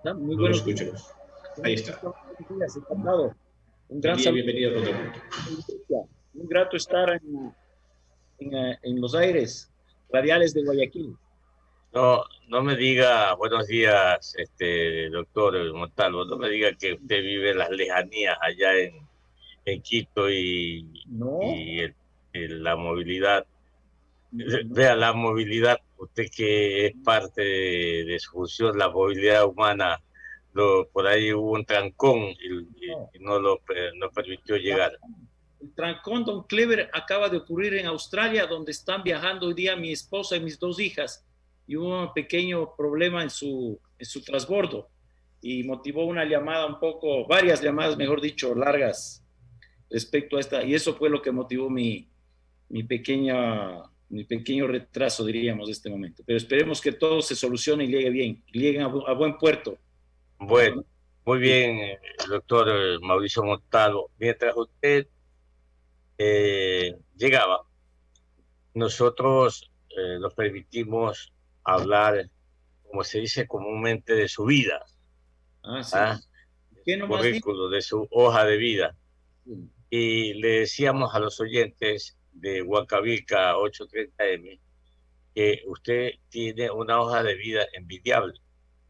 Muy No lo buenos días. escucho. ¿Cómo Ahí está? está. Buenos días, encantado. Un Buen gran día y saludo. bienvenido a Contrapunto. Un grato estar en Los Aires, radiales de Guayaquil. No, no me diga buenos días, doctor Montalvo, no me diga que usted vive en las lejanías allá en Quito No, y la movilidad. no, Vea, la movilidad, usted que es parte de su función, la movilidad humana, por ahí hubo un trancón no. y no no permitió llegar. El trancón Don Clever acaba de ocurrir en Australia, donde están viajando hoy día mi esposa y mis dos hijas, y hubo un pequeño problema en su transbordo y motivó una llamada un poco, varias llamadas, mejor dicho, largas respecto a esta, y eso fue lo que motivó mi mi pequeño retraso, diríamos, de este momento. Pero esperemos que todo se solucione y llegue bien, y lleguen a buen puerto. Bueno, muy Sí. bien, doctor Mauricio Montalvo. Mientras usted llegaba, nosotros nos permitimos hablar, como se dice comúnmente, de su vida, Ah, sí. ¿ah? De ¿Qué su nomás dijo? currículo, de su hoja de vida. Sí. Y le decíamos a los oyentes de Huancavilca 830M que usted tiene una hoja de vida envidiable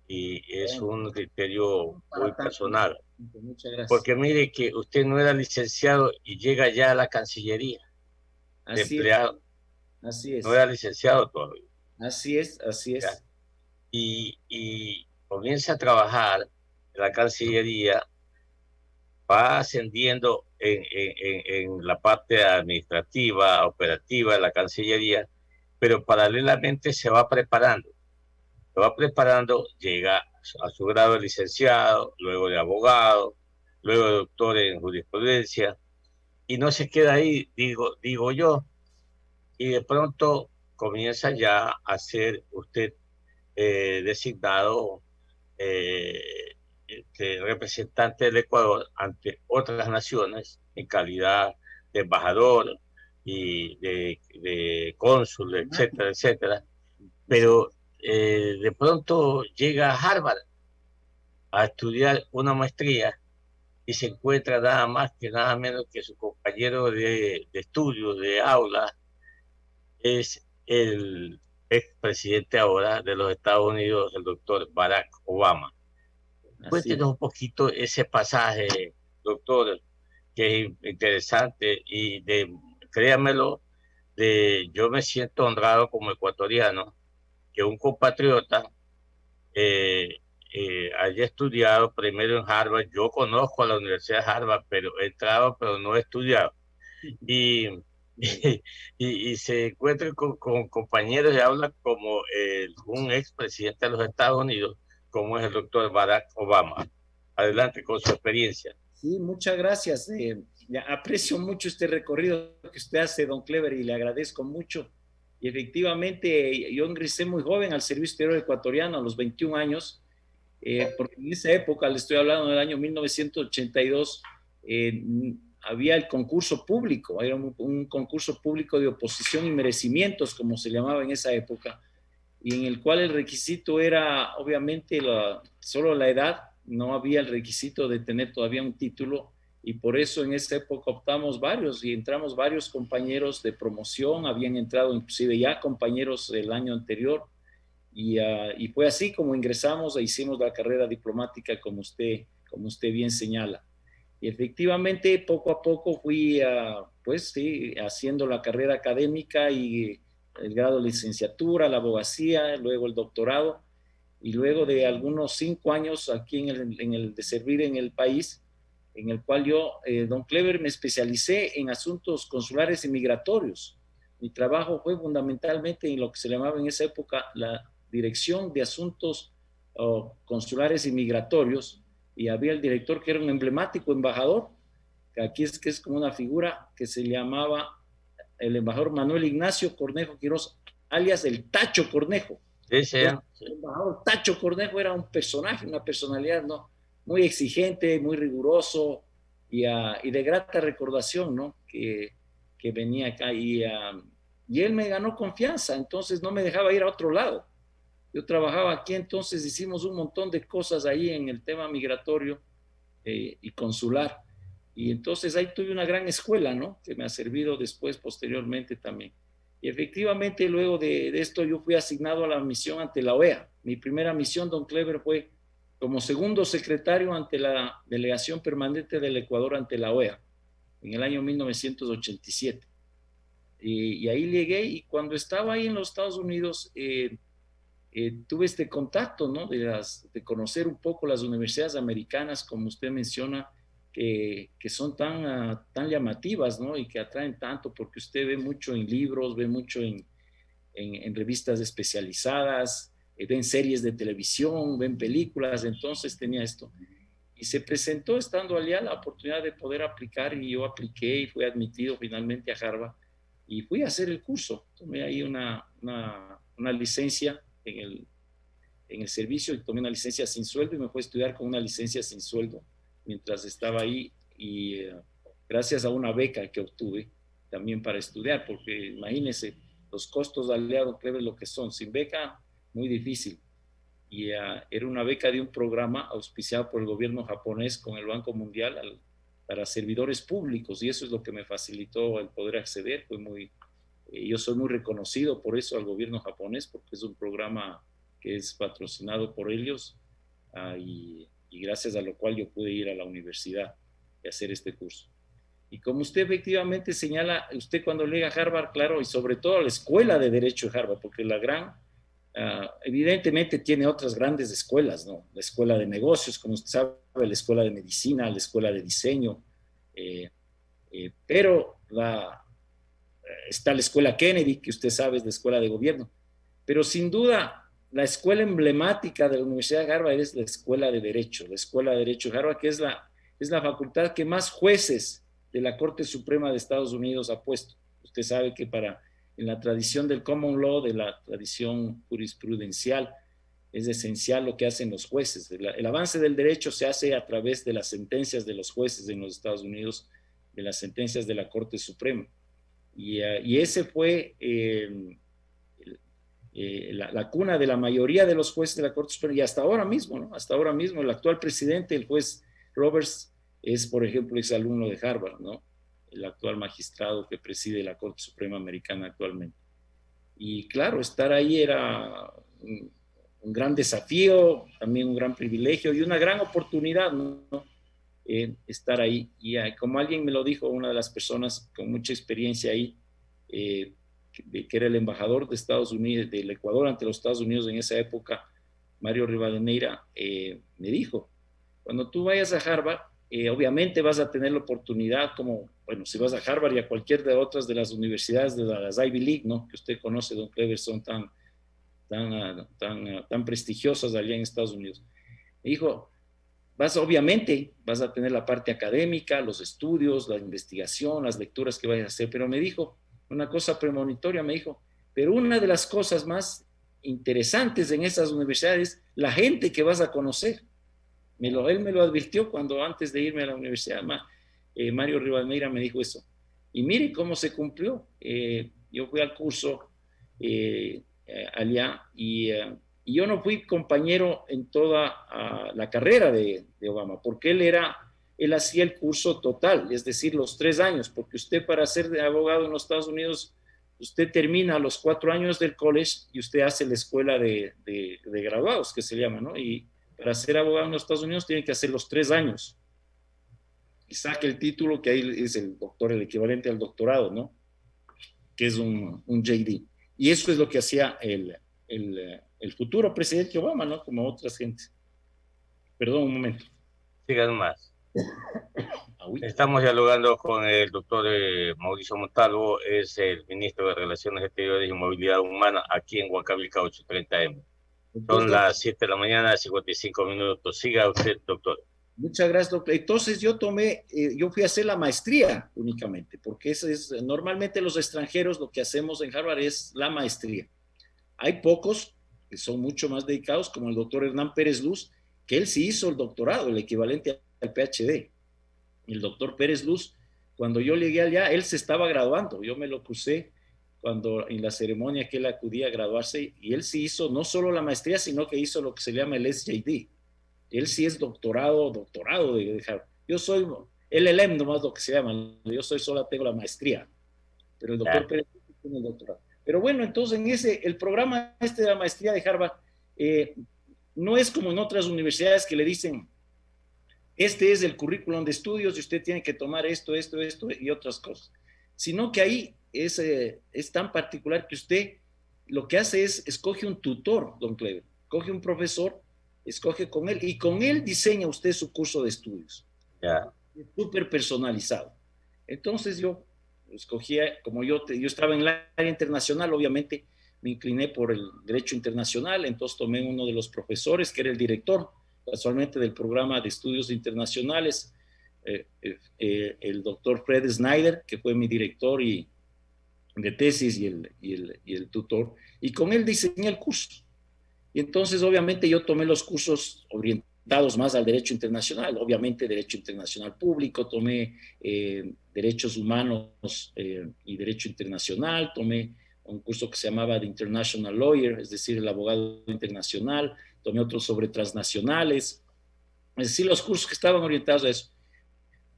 y es Bueno, un criterio muy para tanto. personal. Muchas gracias. Porque mire que usted no era licenciado y llega ya a la Cancillería de Así es, empleado, así no es, era licenciado todavía. así es, así ¿Ya? es. Y comienza a trabajar en la Cancillería, va ascendiendo en la parte administrativa, operativa de la Cancillería, pero paralelamente se va preparando, llega a su grado de licenciado, luego de abogado, luego de doctor en jurisprudencia, y no se queda ahí, digo yo, y de pronto comienza ya a ser usted designado eh, representante del Ecuador ante otras naciones en calidad de embajador y de cónsul, etcétera, etcétera. Sí. Pero de pronto llega a Harvard a estudiar una maestría y se encuentra nada más que nada menos que su compañero de estudio, de aula, es el expresidente ahora de los Estados Unidos, el doctor Barack Obama. Así es. Cuéntenos un poquito ese pasaje, doctor, que es interesante y créamelo, yo me siento honrado como ecuatoriano que un compatriota eh, haya estudiado primero en Harvard. Yo conozco a la Universidad de Harvard, pero he entrado, pero no he estudiado. Y, y se encuentra con compañeros de habla como un expresidente de los Estados Unidos, como es el doctor Barack Obama. Adelante con su experiencia. Sí, muchas gracias. Ya aprecio mucho este recorrido que usted hace, don Clever, y le agradezco mucho. Y efectivamente, yo ingresé muy joven al Servicio Exterior Ecuatoriano, a los 21 años, porque en esa época, le estoy hablando del año 1982, eh, había el concurso público, era un concurso público de oposición y merecimientos, como se llamaba en esa época, y en el cual el requisito era obviamente solo la edad, no había el requisito de tener todavía un título, y por eso en esa época optamos varios y entramos varios compañeros de promoción, habían entrado inclusive ya compañeros del año anterior, y fue así como ingresamos e hicimos la carrera diplomática como usted bien señala. Y efectivamente, poco a poco fui, pues sí, haciendo la carrera académica y el grado de licenciatura, la abogacía, luego el doctorado, y luego de algunos 5 años aquí de servir en el país, en el cual yo, don Clever, me especialicé en asuntos consulares y migratorios. Mi trabajo fue fundamentalmente en lo que se llamaba en esa época la Dirección de Asuntos Consulares y Migratorios, y había el director que era un emblemático embajador, que es como una figura que se llamaba el embajador Manuel Ignacio Cornejo Quiroz, alias el Tacho Cornejo. Sí, sí, Entonces, sí. el embajador Tacho Cornejo era un personaje, una personalidad, ¿no? Muy exigente, muy riguroso y de grata recordación, ¿no? Que venía acá y él me ganó confianza, entonces no me dejaba ir a otro lado. Yo trabajaba aquí, entonces hicimos un montón de cosas ahí en el tema migratorio y consular. Y entonces ahí tuve una gran escuela, ¿no? Que me ha servido después, posteriormente también. Y efectivamente, luego de esto, yo fui asignado a la misión ante la OEA. Mi primera misión, don Clever, fue como segundo secretario ante la delegación permanente del Ecuador ante la OEA en el año 1987. Y ahí llegué y cuando estaba ahí en los Estados Unidos, tuve este contacto, ¿no? De conocer un poco las universidades americanas, como usted menciona, que son tan llamativas, ¿no? Y que atraen tanto, porque usted ve mucho en libros, ve mucho en revistas especializadas, ven series de televisión, ven películas, entonces tenía esto. Y se presentó estando allá la oportunidad de poder aplicar y yo apliqué y fui admitido finalmente a Harvard y fui a hacer el curso. Tomé ahí una licencia en el servicio y tomé una licencia sin sueldo y me fui a estudiar con una licencia sin sueldo mientras estaba ahí y gracias a una beca que obtuve también para estudiar, porque imagínense los costos de aliado, Clever, lo que son. Sin beca, muy difícil. Y era una beca de un programa auspiciado por el gobierno japonés con el Banco Mundial para servidores públicos y eso es lo que me facilitó el poder acceder. Yo soy muy reconocido por eso al gobierno japonés porque es un programa que es patrocinado por ellos y gracias a lo cual yo pude ir a la universidad y hacer este curso. Y como usted efectivamente señala, usted cuando llega a Harvard, claro, y sobre todo a la Escuela de Derecho de Harvard, porque evidentemente tiene otras grandes escuelas, ¿no? La Escuela de Negocios, como usted sabe, la Escuela de Medicina, la Escuela de Diseño, pero está la Escuela Kennedy, que usted sabe es la Escuela de Gobierno. Pero sin duda, la escuela emblemática de la Universidad de Harvard es la Escuela de Derecho, la Escuela de Derecho de Harvard, que es la facultad que más jueces de la Corte Suprema de Estados Unidos ha puesto. Usted sabe que en la tradición del common law, de la tradición jurisprudencial, es esencial lo que hacen los jueces. El avance del derecho se hace a través de las sentencias de los jueces en los Estados Unidos, de las sentencias de la Corte Suprema. Y ese fue la cuna de la mayoría de los jueces de la Corte Suprema, y hasta ahora mismo, ¿no? Hasta ahora mismo, el actual presidente, el juez Roberts, es, por ejemplo, exalumno de Harvard, ¿no? El actual magistrado que preside la Corte Suprema Americana actualmente. Y claro, estar ahí era un gran desafío, también un gran privilegio y una gran oportunidad, ¿no? Estar ahí. Y como alguien me lo dijo, una de las personas con mucha experiencia ahí, que era el embajador de Estados Unidos, del Ecuador ante los Estados Unidos en esa época, Mario Rivadeneira, me dijo, cuando tú vayas a Harvard, obviamente vas a tener la oportunidad, como, bueno, si vas a Harvard y a cualquier de otras de las universidades de las Ivy League, ¿no? Que usted conoce, don Clever, son tan prestigiosas allá en Estados Unidos. Me dijo, obviamente vas a tener la parte académica, los estudios, la investigación, las lecturas que vayas a hacer, pero me dijo una cosa premonitoria, me dijo, pero una de las cosas más interesantes en esas universidades, la gente que vas a conocer. Él me lo advirtió cuando antes de irme a la universidad, Mario Rivadeneira me dijo eso. Y mire cómo se cumplió. Yo fui al curso allá y yo no fui compañero en toda la carrera de Obama, porque él hacía el curso total, es decir, los 3 años, porque usted para ser abogado en los Estados Unidos, usted termina los 4 años del college y usted hace la escuela de graduados, que se llama, ¿no? Y para ser abogado en los Estados Unidos tiene que hacer los 3 años y saque el título, que ahí es el doctor, el equivalente al doctorado, ¿no? Que es un JD. Y eso es lo que hacía el futuro presidente Obama, ¿no? Como otras gentes. Perdón, un momento. Sigan más. Estamos dialogando con el doctor Mauricio Montalvo, es el ministro de Relaciones Exteriores y Movilidad Humana aquí en Huancavelica 830M. Son las 7 de la mañana, 55 minutos. Siga usted, doctor. Muchas gracias, doctor. Entonces yo fui a hacer la maestría únicamente, porque normalmente los extranjeros lo que hacemos en Harvard es la maestría. Hay pocos que son mucho más dedicados, como el doctor Hernán Pérez Luz, que él sí hizo el doctorado, el equivalente al PhD. El doctor Pérez Luz, cuando yo llegué allá, él se estaba graduando, yo me lo crucé cuando en la ceremonia que él acudía a graduarse, y él sí hizo no solo la maestría, sino que hizo lo que se llama el SJD. Él sí es doctorado de Harvard. Yo soy LLM, nomás lo que se llama. Yo solo tengo la maestría, pero el doctor Pérez tiene el doctorado. Pero bueno, entonces el programa de la maestría de Harvard no es como en otras universidades que le dicen, este es el currículum de estudios y usted tiene que tomar esto y otras cosas. Sino que ahí es tan particular que usted lo que hace es escoge un tutor, don Clever, coge un profesor, escoge con él y con él diseña usted su curso de estudios. Súper personalizado. Entonces yo escogía, como yo estaba en el área internacional, obviamente me incliné por el derecho internacional, entonces tomé uno de los profesores que era el director casualmente del programa de estudios internacionales, el doctor Fred Snyder, que fue mi director de tesis y el tutor, y con él diseñé el curso. Y entonces, obviamente, yo tomé los cursos orientados más al derecho internacional, obviamente derecho internacional público, tomé derechos humanos y derecho internacional, tomé un curso que se llamaba The International Lawyer, es decir, el abogado internacional, tomé otros sobre transnacionales, es decir, los cursos que estaban orientados a eso.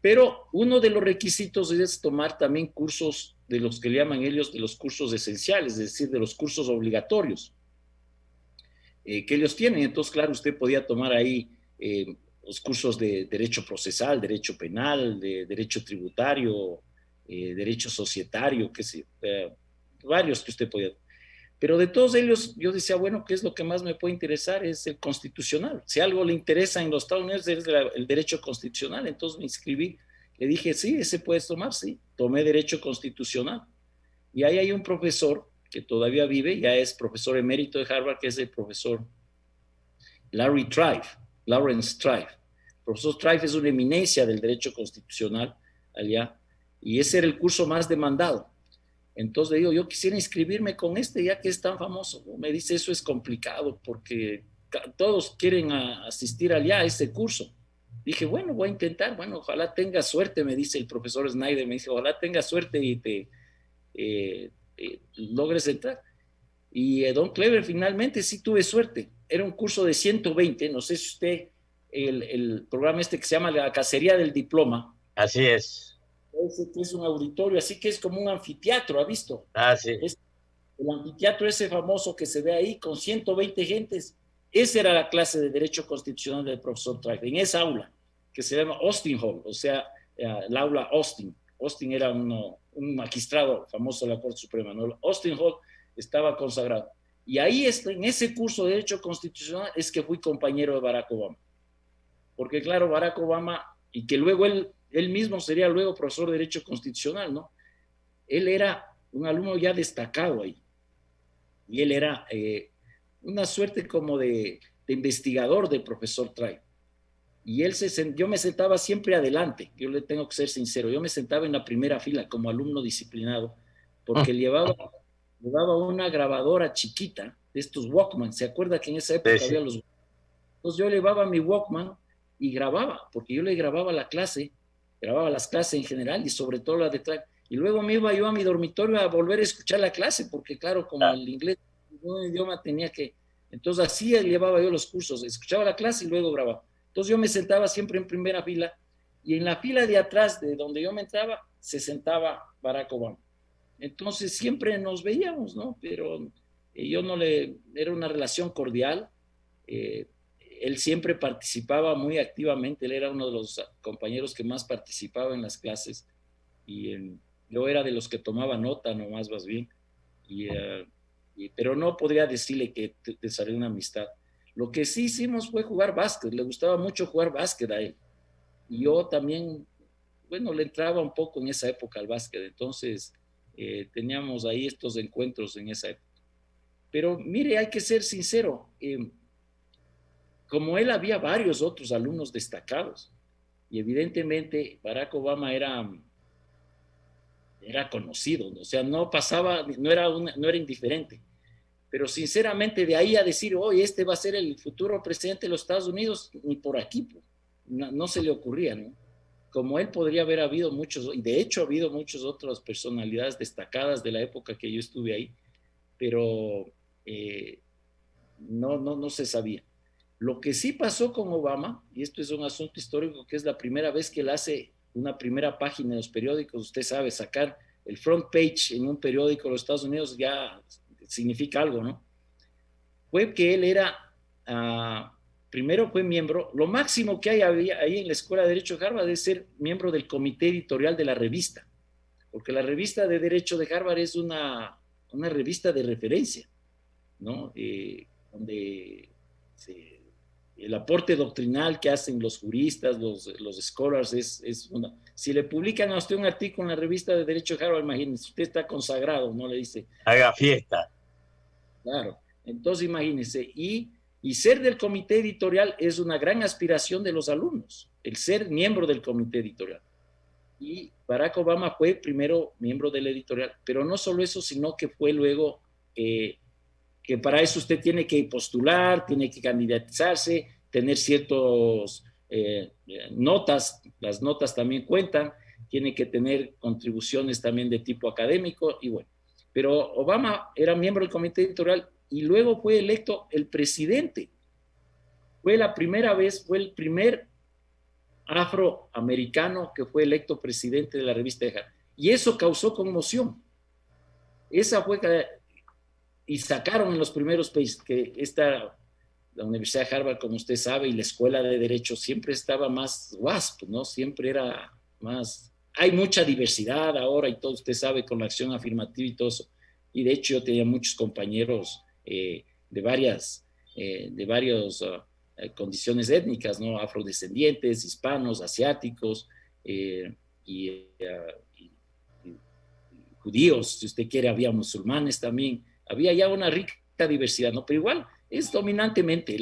Pero uno de los requisitos es tomar también cursos de los que le llaman ellos de los cursos esenciales, es decir, de los cursos obligatorios que ellos tienen. Entonces, claro, usted podía tomar ahí los cursos de derecho procesal, derecho penal, de derecho tributario, derecho societario, qué sé, varios que usted podía. Pero de todos ellos, yo decía, bueno, ¿qué es lo que más me puede interesar? Es el constitucional. Si algo le interesa en los Estados Unidos es el derecho constitucional. Entonces me inscribí, le dije, sí, ese puedes tomar, sí. Tomé derecho constitucional. Y ahí hay un profesor que todavía vive, ya es profesor emérito de Harvard, que es el profesor Lawrence Tribe. El profesor Tribe es una eminencia del derecho constitucional allá, y ese era el curso más demandado. Entonces le digo, yo quisiera inscribirme con ya que es tan famoso. Me dice, eso es complicado porque todos quieren asistir allá a ese curso. Dije, bueno, voy a intentar, bueno, ojalá tenga suerte, me dice el profesor Snyder, me dice, ojalá tenga suerte y te logres entrar. Y don Clever, finalmente sí tuve suerte. Era un curso de 120, no sé si usted, el programa que se llama La Cacería del Diploma. Así es. Es un auditorio, así que es como un anfiteatro, ¿ha visto? Sí. El anfiteatro ese famoso que se ve ahí con 120 gentes. Esa era la clase de Derecho Constitucional del profesor Tribe, en esa aula, que se llama Austin Hall, o sea, el aula Austin. Austin era un magistrado famoso de la Corte Suprema, ¿no? Austin Hall estaba consagrado. Y ahí, en ese curso de Derecho Constitucional, es que fui compañero de Barack Obama. Porque, claro, Barack Obama, y que luego él mismo sería luego profesor de Derecho Constitucional, ¿no? Él era un alumno ya destacado ahí. Y él era una suerte como de investigador del profesor Tribe. Y yo me sentaba siempre adelante, yo le tengo que ser sincero, yo me sentaba en la primera fila como alumno disciplinado, porque llevaba una grabadora chiquita de estos Walkman. ¿Se acuerda que en esa época había los Walkman? Entonces yo llevaba mi Walkman y grababa, porque yo le grababa las clases en general y sobre todo la de Tribe. Y luego me iba yo a mi dormitorio a volver a escuchar la clase, porque claro, como el inglés un idioma tenía que... Entonces así llevaba yo los cursos, escuchaba la clase y luego grababa. Entonces yo me sentaba siempre en primera fila y en la fila de atrás de donde yo me entraba se sentaba Barack Obama. Entonces siempre nos veíamos, ¿no? Pero era una relación cordial. Él siempre participaba muy activamente, él era uno de los compañeros que más participaba en las clases y yo era de los que tomaba nota nomás más bien, pero no podría decirle que desarrollé una amistad. Lo que sí hicimos fue jugar básquet, le gustaba mucho jugar básquet a él. Y yo también, bueno, le entraba un poco en esa época al básquet, entonces teníamos ahí estos encuentros en esa época. Pero mire, hay que ser sincero, como él había varios otros alumnos destacados y evidentemente Barack Obama era conocido, o sea, no era indiferente. Pero sinceramente de ahí a decir, oye, este va a ser el futuro presidente de los Estados Unidos, ni por aquí, no se le ocurría, ¿no? como él podría haber habido muchos, y de hecho ha habido muchas otras personalidades destacadas de la época que yo estuve ahí, pero no se sabía. Lo que sí pasó con Obama, y esto es un asunto histórico, que es la primera vez que él hace una primera página en los periódicos, usted sabe, sacar el front page en un periódico de los Estados Unidos ya significa algo, ¿no? Fue que él era, primero fue miembro, lo máximo que hay ahí en la Escuela de Derecho de Harvard es ser miembro del comité editorial de la revista, porque la revista de Derecho de Harvard es una revista de referencia, ¿no? Donde el aporte doctrinal que hacen los juristas, los scholars, es una... Si le publican a usted un artículo en la revista de Derecho de Harvard, imagínense, usted está consagrado, ¿no? Le dice... Haga fiesta. Claro, entonces imagínense, y ser del comité editorial es una gran aspiración de los alumnos, el ser miembro del comité editorial. Y Barack Obama fue primero miembro del editorial, pero no solo eso, sino que fue luego... que para eso usted tiene que postular, tiene que candidatizarse, tener ciertas notas, las notas también cuentan, tiene que tener contribuciones también de tipo académico y bueno. Pero Obama era miembro del comité editorial y luego fue electo el presidente. Fue la primera vez, fue el primer afroamericano que fue electo presidente de la revista de Harvard. Y eso causó conmoción. Esa fue y sacaron en los primeros países que la Universidad de Harvard, como usted sabe, y la Escuela de Derecho siempre estaba más WASP, ¿no? Siempre era más... Hay mucha diversidad ahora y todo, usted sabe, con la acción afirmativa y todo eso. Y de hecho yo tenía muchos compañeros de varias condiciones étnicas, ¿no? Afrodescendientes, hispanos, asiáticos y, y judíos, si usted quiere, había musulmanes también. Había ya una rica diversidad, ¿no? Pero igual es dominantemente,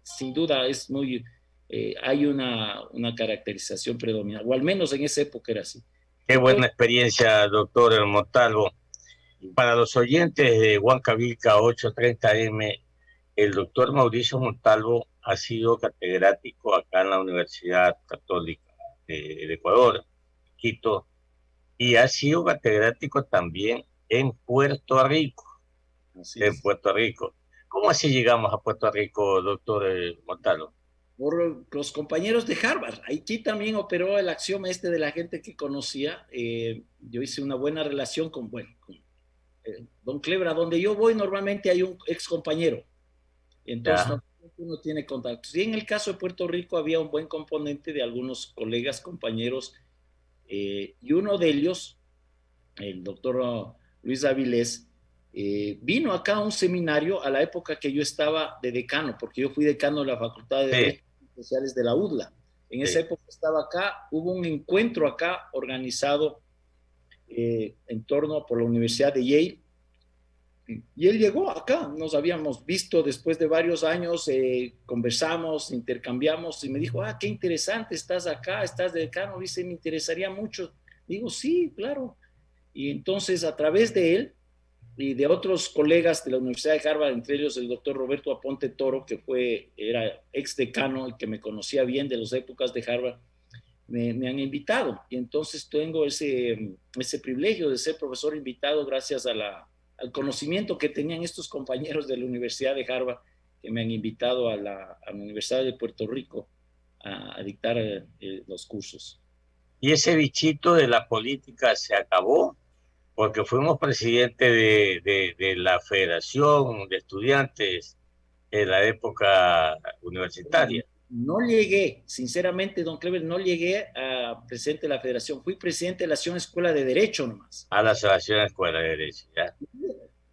sin duda es muy, hay una caracterización predominante, o al menos en esa época era así. Qué buena experiencia, doctor Montalvo. Para los oyentes de Huancavilca 830M, el doctor Mauricio Montalvo ha sido catedrático acá en la Universidad Católica del Ecuador, Quito, y ha sido catedrático también en Puerto Rico. En Puerto Rico. ¿Cómo así llegamos a Puerto Rico, doctor Montalvo? Por los compañeros de Harvard. Aquí también operó el axioma de la gente que conocía. Yo hice una buena relación con Don Clever. A donde yo voy normalmente hay un ex compañero. Entonces uno tiene contactos. Y en el caso de Puerto Rico había un buen componente de algunos colegas, compañeros, y uno de ellos, el doctor Luis Avilés, vino acá a un seminario a la época que yo estaba de decano, porque yo fui decano de la Facultad de Derechos Sociales de la UDLA. En esa época estaba acá, hubo un encuentro acá organizado en torno por la Universidad de Yale, y él llegó acá, nos habíamos visto después de varios años, conversamos, intercambiamos, y me dijo, qué interesante, estás acá, estás de decano, dice, me interesaría mucho. Digo, sí, claro. Y entonces a través de él, y de otros colegas de la Universidad de Harvard, entre ellos el doctor Roberto Aponte Toro, que era ex decano y que me conocía bien de las épocas de Harvard, me han invitado. Y entonces tengo ese privilegio de ser profesor invitado gracias al conocimiento que tenían estos compañeros de la Universidad de Harvard, que me han invitado a la Universidad de Puerto Rico a dictar los cursos. ¿Y ese bichito de la política se acabó? Porque fuimos presidente de la Federación de Estudiantes en la época universitaria. No llegué, sinceramente, don Clever, no llegué a presidente de la Federación. Fui presidente de la Asociación Escuela de Derecho nomás. A la Asociación Escuela de Derecho, ¿ya?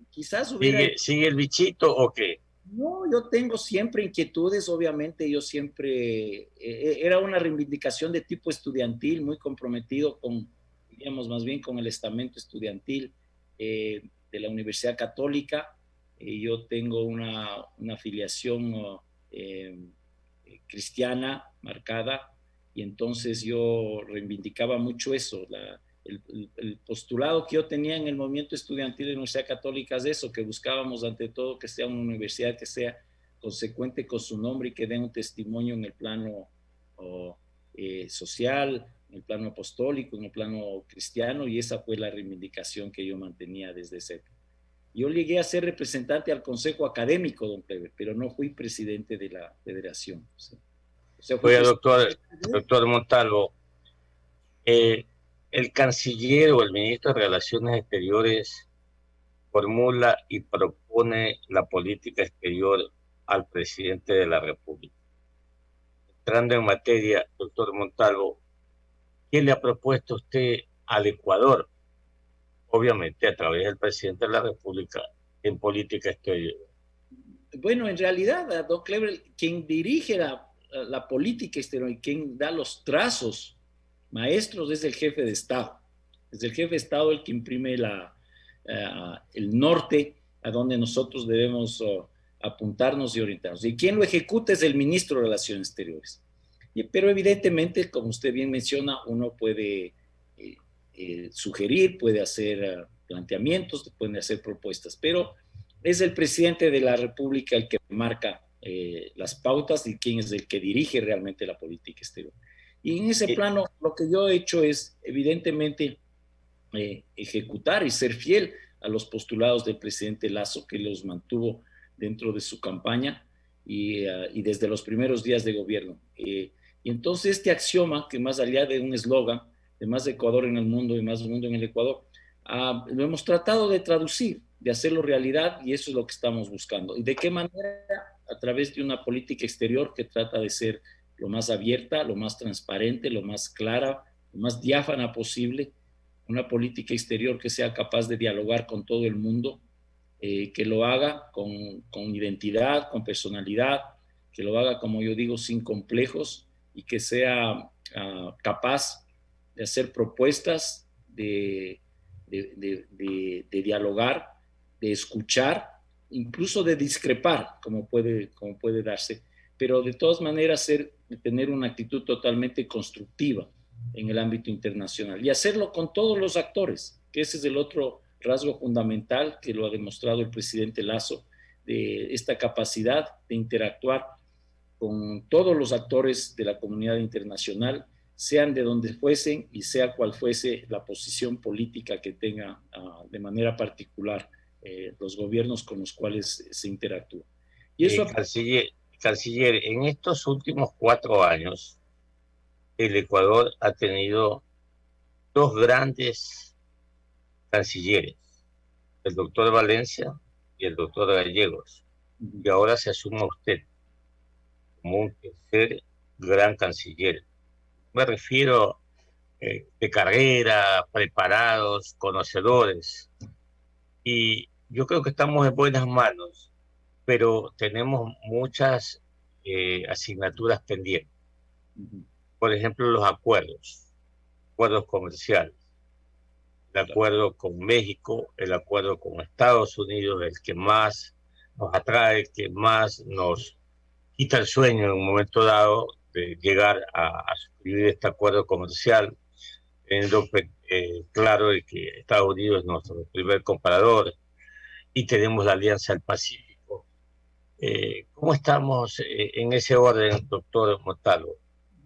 Quizás hubiera... ¿Sigue el bichito o qué? No, yo tengo siempre inquietudes, obviamente, yo siempre... era una reivindicación de tipo estudiantil, muy comprometido con, digamos, más bien con el estamento estudiantil de la Universidad Católica. Yo tengo una afiliación cristiana marcada, y entonces yo reivindicaba mucho eso, el postulado que yo tenía en el movimiento estudiantil de la Universidad Católica es eso, que buscábamos ante todo que sea una universidad que sea consecuente con su nombre y que dé un testimonio en el plano social, en el plano apostólico, en el plano cristiano, y esa fue la reivindicación que yo mantenía desde ese. Yo llegué a ser representante al Consejo Académico, don Clever, pero no fui presidente de la federación. ¿Sí? O sea, Oiga, doctor Montalvo, el canciller o el ministro de Relaciones Exteriores formula y propone la política exterior al presidente de la República. Entrando en materia, doctor Montalvo, ¿qué le ha propuesto usted al Ecuador? Obviamente a través del presidente de la República en política exterior. Bueno, en realidad, don Clever, quien dirige la política exterior y quien da los trazos maestros es el jefe de Estado. Es el jefe de Estado el que imprime el norte a donde nosotros debemos apuntarnos y orientarnos. Y quien lo ejecuta es el ministro de Relaciones Exteriores. Pero evidentemente, como usted bien menciona, uno puede sugerir, puede hacer planteamientos, puede hacer propuestas, pero es el presidente de la República el que marca las pautas y quién es el que dirige realmente la política exterior. Y en ese plano, lo que yo he hecho es, evidentemente, ejecutar y ser fiel a los postulados del presidente Lasso, que los mantuvo dentro de su campaña y desde los primeros días de gobierno. Y entonces este axioma, que más allá de un eslogan, de más Ecuador en el mundo y más mundo en el Ecuador, lo hemos tratado de traducir, de hacerlo realidad, y eso es lo que estamos buscando. ¿Y de qué manera? A través de una política exterior que trata de ser lo más abierta, lo más transparente, lo más clara, lo más diáfana posible, una política exterior que sea capaz de dialogar con todo el mundo, que lo haga con identidad, con personalidad, que lo haga, como yo digo, sin complejos y que sea capaz de hacer propuestas, de dialogar, de escuchar, incluso de discrepar, como puede darse, pero de todas maneras tener una actitud totalmente constructiva en el ámbito internacional y hacerlo con todos los actores, que ese es el otro rasgo fundamental que lo ha demostrado el presidente Lasso, de esta capacidad de interactuar con todos los actores de la comunidad internacional, sean de donde fuesen y sea cual fuese la posición política que tenga de manera particular los gobiernos con los cuales se interactúa. Y eso canciller, en estos últimos 4 años, el Ecuador ha tenido 2 grandes cancilleres, el doctor Valencia y el doctor Gallegos, y ahora se asuma usted como un tercer gran canciller. Me refiero de carrera, preparados, conocedores, y yo creo que estamos en buenas manos, pero tenemos muchas asignaturas pendientes. Por ejemplo, los acuerdos comerciales, el acuerdo con México, el acuerdo con Estados Unidos, el que más nos atrae, el que más nos quita el sueño en un momento dado de llegar a suscribir este acuerdo comercial, teniendo claro de que Estados Unidos es nuestro primer comprador y tenemos la Alianza del Pacífico. ¿Cómo estamos en ese orden, doctor Montalvo?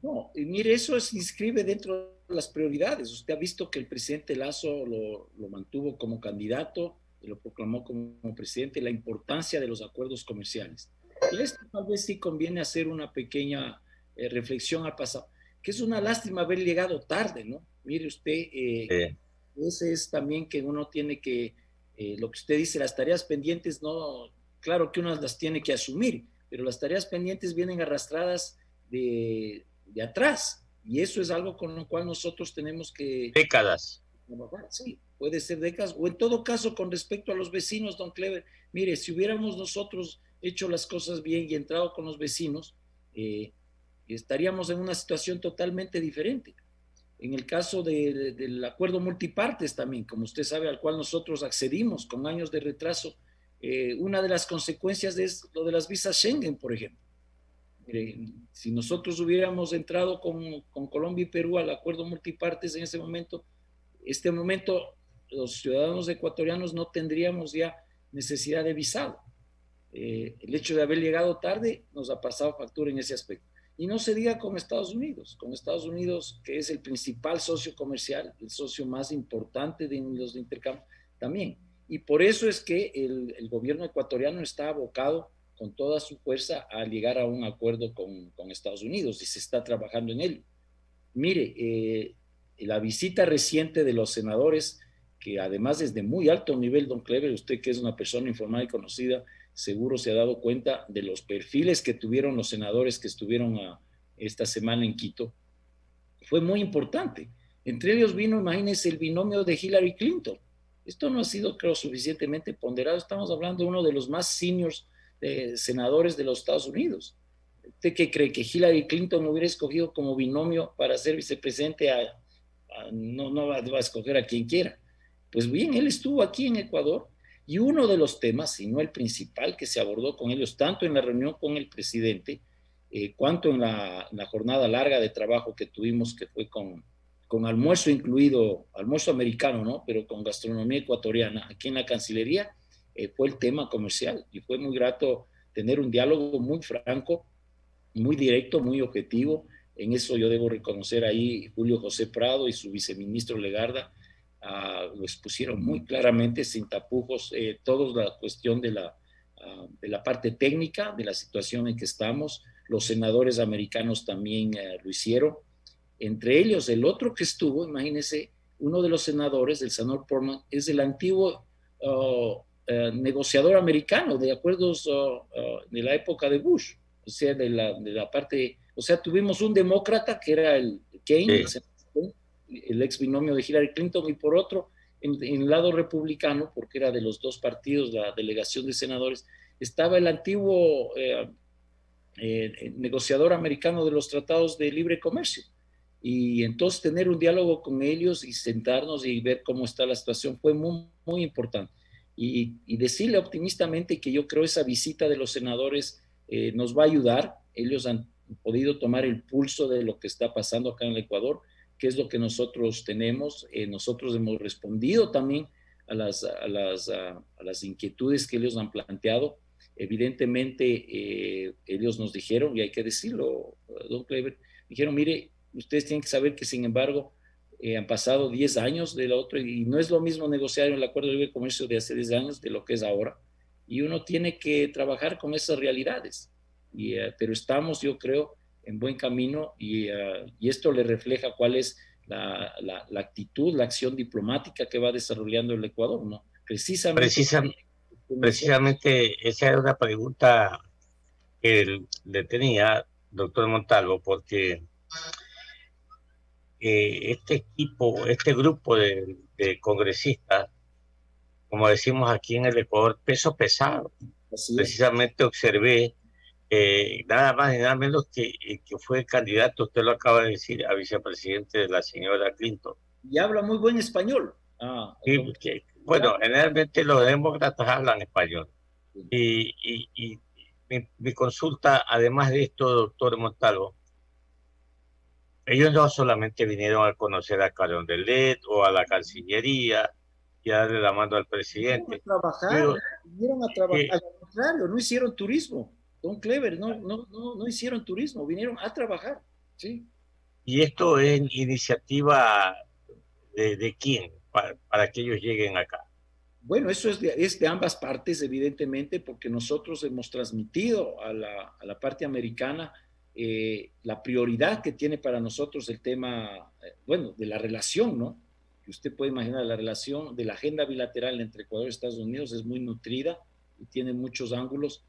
No, y mire, eso se inscribe dentro de las prioridades. Usted ha visto que el presidente Lasso lo mantuvo como candidato y lo proclamó como presidente, la importancia de los acuerdos comerciales. Y esto tal vez sí conviene hacer una pequeña reflexión al pasado, que es una lástima haber llegado tarde, ¿no? Mire usted, ese es también que uno tiene que, lo que usted dice, las tareas pendientes, no, claro que uno las tiene que asumir, pero las tareas pendientes vienen arrastradas de atrás, y eso es algo con lo cual nosotros tenemos que... Décadas. Sí, puede ser décadas, o en todo caso con respecto a los vecinos, don Clever, mire, si hubiéramos nosotros hecho las cosas bien y entrado con los vecinos, estaríamos en una situación totalmente diferente. En el caso del acuerdo multipartes también, como usted sabe, al cual nosotros accedimos con años de retraso, una de las consecuencias es lo de las visas Schengen, por ejemplo. Si nosotros hubiéramos entrado con Colombia y Perú al acuerdo multipartes en ese momento, los ciudadanos ecuatorianos no tendríamos ya necesidad de visado. El hecho de haber llegado tarde nos ha pasado factura en ese aspecto. Y no se diga con Estados Unidos, que es el principal socio comercial, el socio más importante de los de intercambio también. Y por eso es que el gobierno ecuatoriano está abocado con toda su fuerza a llegar a un acuerdo con Estados Unidos y se está trabajando en ello. Mire, la visita reciente de los senadores, que además es de muy alto nivel, don Clever, usted que es una persona informada y conocida, seguro se ha dado cuenta de los perfiles que tuvieron los senadores que estuvieron esta semana en Quito. Fue muy importante. Entre ellos vino, imagínense, el binomio de Hillary Clinton. Esto no ha sido, creo, suficientemente ponderado. Estamos hablando de uno de los más seniors senadores de los Estados Unidos. ¿Usted qué cree? ¿Que Hillary Clinton hubiera escogido como binomio para ser vicepresidente no va a escoger a quien quiera? Pues bien, él estuvo aquí en Ecuador y uno de los temas, si no el principal que se abordó con ellos, tanto en la reunión con el presidente, cuanto en la jornada larga de trabajo que tuvimos, que fue con almuerzo incluido, almuerzo americano, ¿no? Pero con gastronomía ecuatoriana, aquí en la Cancillería, fue el tema comercial y fue muy grato tener un diálogo muy franco, muy directo, muy objetivo. En eso yo debo reconocer ahí Julio José Prado y su viceministro Legarda, lo expusieron muy claramente, sin tapujos, toda la cuestión de la parte técnica, de la situación en que estamos. Los senadores americanos también lo hicieron. Entre ellos, el otro que estuvo, imagínense, uno de los senadores, el senador Portman, es el antiguo negociador americano de acuerdos de la época de Bush, o sea, de la parte, o sea, tuvimos un demócrata que era el Keynes, el ex binomio de Hillary Clinton, y por otro, en el lado republicano, porque era de los dos partidos, la delegación de senadores, estaba el antiguo negociador americano de los tratados de libre comercio. Y entonces tener un diálogo con ellos y sentarnos y ver cómo está la situación fue muy, muy importante. Y decirle optimistamente que yo creo esa visita de los senadores nos va a ayudar. Ellos han podido tomar el pulso de lo que está pasando acá en el Ecuador, que es lo que nosotros tenemos. Nosotros hemos respondido también a las inquietudes que ellos han planteado. Evidentemente, ellos nos dijeron, y hay que decirlo, don Clever, dijeron, mire, ustedes tienen que saber que, sin embargo, han pasado 10 años del otro y no es lo mismo negociar el acuerdo de libre comercio de hace 10 años de lo que es ahora. Y uno tiene que trabajar con esas realidades. Pero estamos, yo creo, en buen camino y esto le refleja cuál es la actitud, la acción diplomática que va desarrollando el Ecuador, ¿no? Precisamente. Precisamente esa era una pregunta que le tenía, doctor Montalvo, porque este grupo de congresistas, como decimos aquí en el Ecuador, peso pesado. Precisamente observé nada más y nada menos que fue candidato, usted lo acaba de decir, a vicepresidente de la señora Clinton. Y habla muy buen español. Sí, bueno, generalmente los demócratas hablan español. Y mi consulta, además de esto, doctor Montalvo, ellos no solamente vinieron a conocer a Carondelet o a la Cancillería y a darle la mano al presidente. Vinieron a trabajar, al contrario, no hicieron turismo, don Clever, no hicieron turismo, vinieron a trabajar, ¿sí? ¿Y esto es iniciativa de quién para que ellos lleguen acá? Bueno, eso es de ambas partes, evidentemente, porque nosotros hemos transmitido a la parte americana la prioridad que tiene para nosotros el tema, bueno, de la relación, ¿no? Que usted puede imaginar, la relación de la agenda bilateral entre Ecuador y Estados Unidos es muy nutrida y tiene muchos ángulos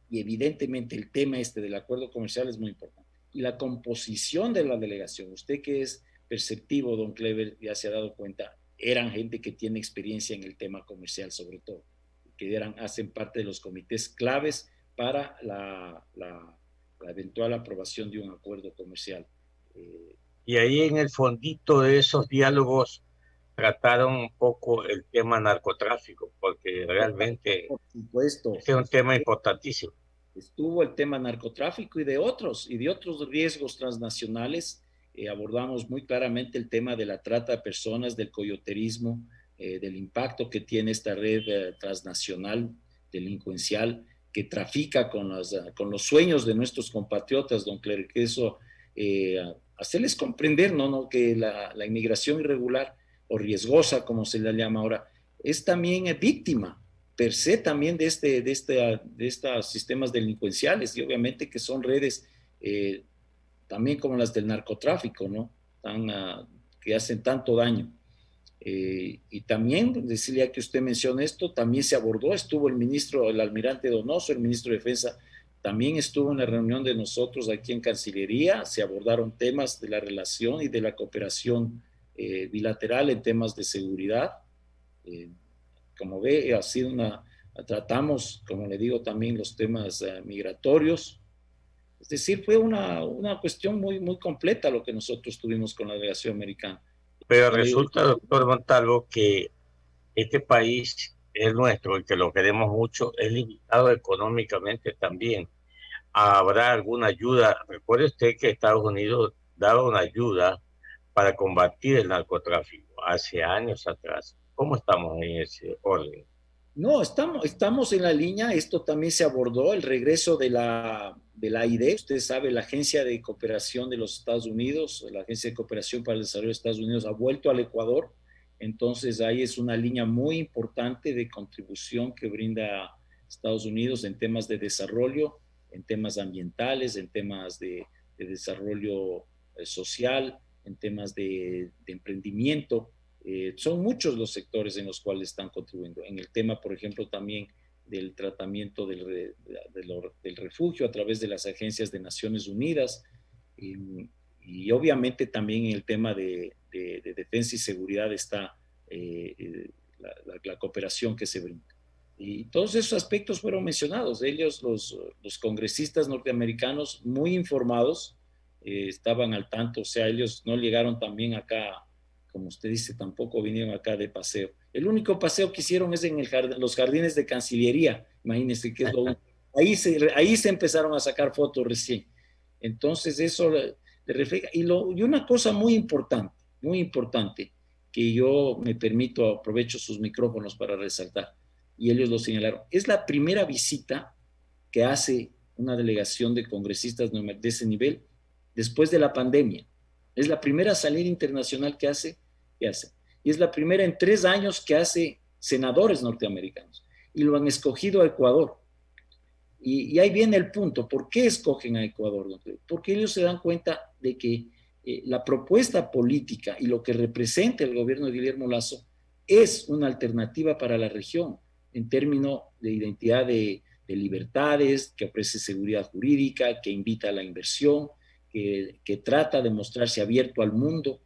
y evidentemente el tema este del acuerdo comercial es muy importante. Y la composición de la delegación, usted que es perceptivo, don Clever, ya se ha dado cuenta, eran gente que tiene experiencia en el tema comercial sobre todo, que hacen parte de los comités claves para la eventual aprobación de un acuerdo comercial. Y ahí en el fondito de esos diálogos trataron un poco el tema narcotráfico, porque realmente por supuesto, este es un tema importantísimo. Estuvo el tema narcotráfico y de otros riesgos transnacionales. Abordamos muy claramente el tema de la trata de personas, del coyoterismo, del impacto que tiene esta red transnacional delincuencial, trafica con los sueños de nuestros compatriotas, don Clerc, que eso, hacerles comprender, ¿no? Que la inmigración irregular o riesgosa, como se la llama ahora, es también víctima per se también de estos sistemas delincuenciales y obviamente que son redes también como las del narcotráfico, ¿no? Que hacen tanto daño. Y también, decirle que usted menciona esto, también se abordó, estuvo el almirante Donoso, el ministro de Defensa, también estuvo en la reunión de nosotros aquí en Cancillería, se abordaron temas de la relación y de la cooperación bilateral en temas de seguridad. Eh, Como ve, tratamos, como le digo, también los temas migratorios. Es decir, fue una cuestión muy, muy completa lo que nosotros tuvimos con la delegación americana. Pero Y le digo, resulta, doctor Montalvo, que este país es nuestro y que lo queremos mucho, es limitado económicamente también. ¿Habrá alguna ayuda? Recuerde usted que Estados Unidos daba una ayuda para combatir el narcotráfico hace años atrás. ¿Cómo estamos en ese orden? no, estamos en la línea, esto también se abordó, el regreso de la AID, usted sabe, la Agencia de Cooperación de los Estados Unidos, la Agencia de Cooperación para el Desarrollo de Estados Unidos ha vuelto al Ecuador, entonces ahí es una línea muy importante de contribución que brinda Estados Unidos en temas de desarrollo, en temas ambientales, en temas de desarrollo social, en temas de emprendimiento. Son muchos los sectores en los cuales están contribuyendo. En el tema, por ejemplo, también del tratamiento del refugio a través de las agencias de Naciones Unidas y obviamente también en el tema de defensa y seguridad está la cooperación que se brinda. Y todos esos aspectos fueron mencionados. Ellos, los congresistas norteamericanos, muy informados, estaban al tanto, o sea, ellos no llegaron también acá como usted dice, tampoco vinieron acá de paseo. El único paseo que hicieron es en los jardines de Cancillería, imagínense que es lo único. Ahí se empezaron a sacar fotos recién. Entonces eso le refleja. Y una cosa muy importante, que yo me permito, aprovecho sus micrófonos para resaltar, y ellos lo señalaron, es la primera visita que hace una delegación de congresistas de ese nivel después de la pandemia. Es la primera salida internacional que hace. Y es la primera en 3 años que hace senadores norteamericanos. Y lo han escogido a Ecuador. Y ahí viene el punto. ¿Por qué escogen a Ecuador? Porque ellos se dan cuenta de que la propuesta política y lo que representa el gobierno de Guillermo Lasso es una alternativa para la región en términos de identidad de libertades, que ofrece seguridad jurídica, que invita a la inversión, que trata de mostrarse abierto al mundo.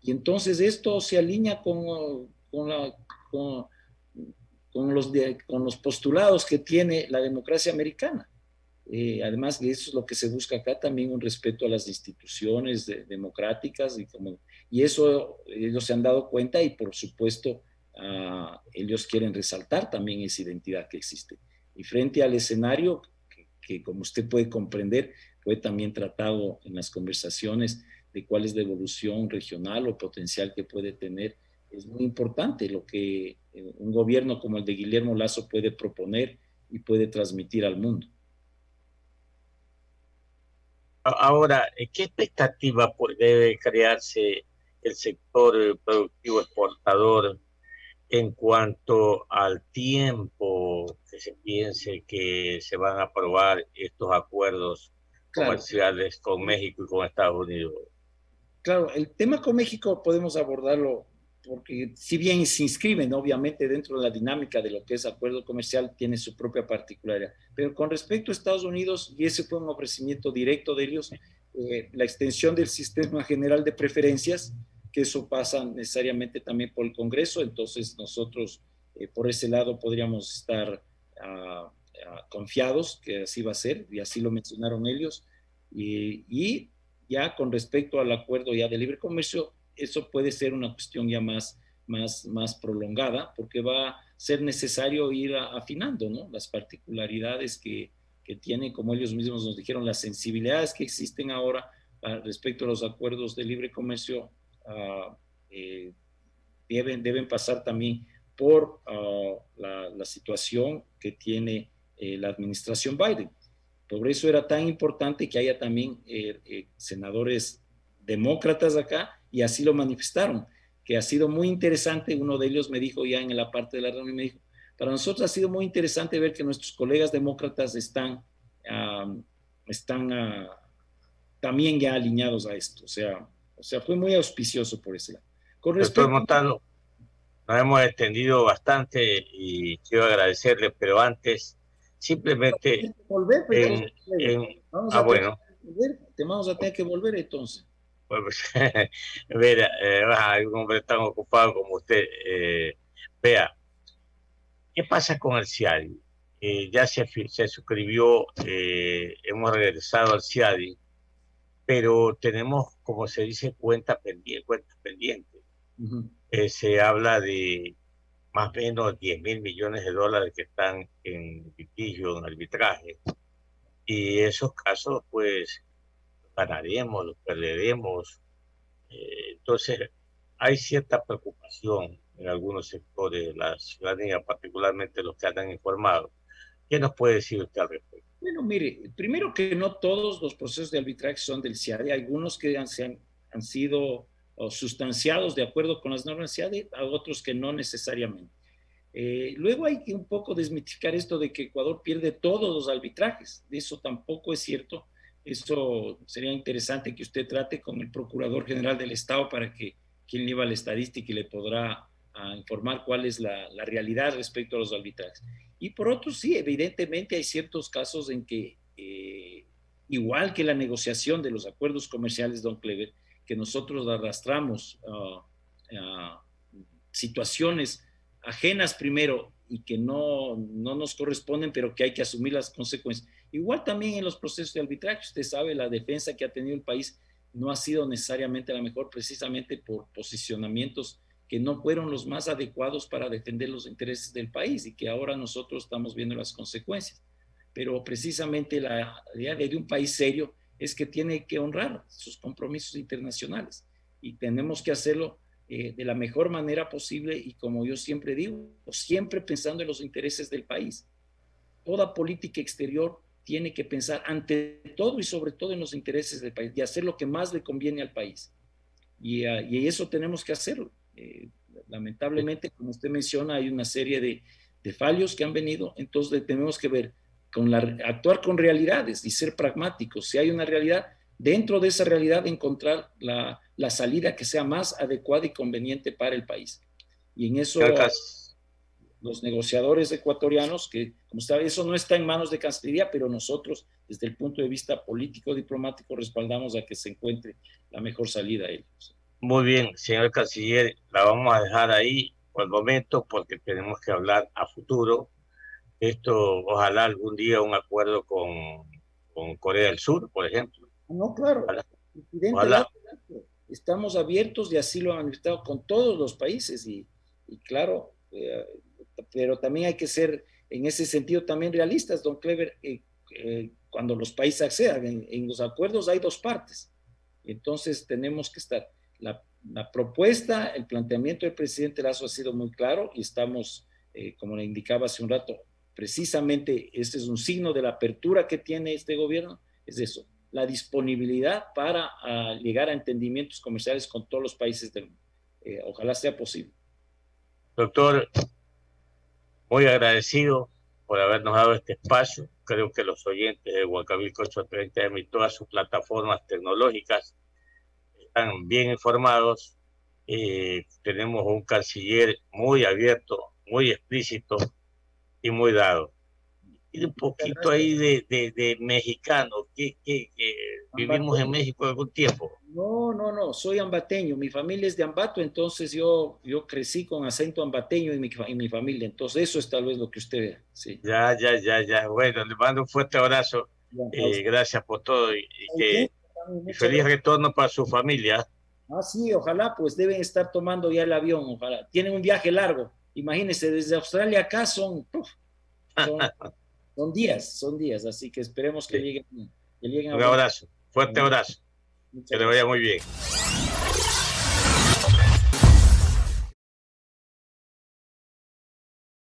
Y entonces esto se alinea con, con los postulados que tiene la democracia americana. Además, eso es lo que se busca acá, también un respeto a las instituciones democráticas y eso ellos se han dado cuenta y por supuesto ellos quieren resaltar también esa identidad que existe. Y frente al escenario, que como usted puede comprender, fue también tratado en las conversaciones de cuál es la evolución regional o potencial que puede tener, es muy importante lo que un gobierno como el de Guillermo Lasso puede proponer y puede transmitir al mundo. Ahora, ¿qué expectativa debe crearse el sector productivo exportador en cuanto al tiempo que se piense que se van a aprobar estos acuerdos Claro, comerciales con México y con Estados Unidos? claro, el tema con México podemos abordarlo porque si bien se inscriben obviamente dentro de la dinámica de lo que es acuerdo comercial, tiene su propia particularidad. Pero con respecto a Estados Unidos, y ese fue un ofrecimiento directo de ellos, la extensión del sistema general de preferencias, que eso pasa necesariamente también por el Congreso, entonces nosotros por ese lado podríamos estar confiados que así va a ser, y así lo mencionaron ellos, y ya con respecto al acuerdo ya de libre comercio, eso puede ser una cuestión ya más prolongada, porque va a ser necesario ir afinando, ¿no? Las particularidades que tienen, como ellos mismos nos dijeron, las sensibilidades que existen ahora respecto a los acuerdos de libre comercio eh, deben pasar también por la situación que tiene la administración Biden. Por eso era tan importante que haya también senadores demócratas acá, y así lo manifestaron, que ha sido muy interesante. Uno de ellos me dijo ya en la parte de la reunión, me dijo, para nosotros ha sido muy interesante ver que nuestros colegas demócratas están también ya alineados a esto. O sea, fue muy auspicioso por ese lado. Con Doctor respecto Montano, nos hemos extendido bastante y quiero agradecerle, pero antes, simplemente volver, pues, entonces, vamos a tener bueno. que volver, te vamos a tener que volver entonces. Pues, mira, un hombre tan ocupado como usted, vea, ¿qué pasa con el CIADI? Ya se suscribió, hemos regresado al CIADI, pero tenemos, como se dice, cuentas pendientes. Uh-huh. Se habla de más o menos 10.000 millones de dólares que están en litigio, en arbitraje, y esos casos, pues, ganaremos, los perderemos. Entonces, hay cierta preocupación en algunos sectores de la ciudadanía, particularmente los que andan informados. ¿Qué nos puede decir usted al respecto? Bueno, mire, primero que no todos los procesos de arbitraje son del CIADI. Hay algunos que han sido sustanciados de acuerdo con las normas del CIADI, a otros que no necesariamente. Luego hay que un poco desmitificar esto de que Ecuador pierde todos los arbitrajes. Eso tampoco es cierto. Eso sería interesante que usted trate con el Procurador General del Estado para que quien lleva la estadística y le podrá informar cuál es la realidad respecto a los arbitrajes. Y por otro, sí, evidentemente hay ciertos casos en que, igual que la negociación de los acuerdos comerciales, don Clever, que nosotros arrastramos situaciones ajenas primero y que no nos corresponden, pero que hay que asumir las consecuencias. Igual también en los procesos de arbitraje, usted sabe, la defensa que ha tenido el país no ha sido necesariamente la mejor, precisamente por posicionamientos que no fueron los más adecuados para defender los intereses del país y que ahora nosotros estamos viendo las consecuencias. Pero precisamente la idea de un país serio es que tiene que honrar sus compromisos internacionales y tenemos que hacerlo de la mejor manera posible y, como yo siempre digo, siempre pensando en los intereses del país. Toda política exterior tiene que pensar ante todo y sobre todo en los intereses del país y hacer lo que más le conviene al país. Y eso tenemos que hacerlo. Lamentablemente, como usted menciona, hay una serie de fallos que han venido, entonces tenemos que ver, actuar con realidades y ser pragmáticos. Si hay una realidad, dentro de esa realidad encontrar la salida que sea más adecuada y conveniente para el país. Y en eso los negociadores ecuatorianos, que como sabe, eso no está en manos de Cancillería, pero nosotros desde el punto de vista político diplomático respaldamos a que se encuentre la mejor salida a ellos. Muy bien, señor canciller, la vamos a dejar ahí por el momento porque tenemos que hablar a futuro. Esto, ojalá algún día un acuerdo con Corea del Sur, por ejemplo. No, claro. Ojalá. Ojalá. Estamos abiertos y así lo han manifestado con todos los países y claro, pero también hay que ser en ese sentido también realistas, don Clever. Cuando los países accedan en los acuerdos hay dos partes, entonces tenemos que estar. La propuesta, el planteamiento del presidente Lazo ha sido muy claro y estamos, como le indicaba hace un rato, precisamente este es un signo de la apertura que tiene este gobierno, es eso, la disponibilidad para llegar a entendimientos comerciales con todos los países del mundo. Ojalá sea posible. Doctor, muy agradecido por habernos dado este espacio. Creo que los oyentes de Huancavelica 830M y todas sus plataformas tecnológicas están bien informados. Tenemos un canciller muy abierto, muy explícito y muy dado. Y un poquito ahí de mexicano, que vivimos en México algún tiempo. No, soy ambateño, mi familia es de Ambato, entonces yo crecí con acento ambateño en mi familia, entonces eso es tal vez lo que usted vea. Sí. Ya. Bueno, le mando un fuerte abrazo, gracias por todo y feliz retorno para su familia. Sí, ojalá, pues deben estar tomando ya el avión, ojalá. Tienen un viaje largo, imagínense, desde Australia acá son días, así que esperemos que lleguen un abrazo, fuerte abrazo, que le vaya muy bien.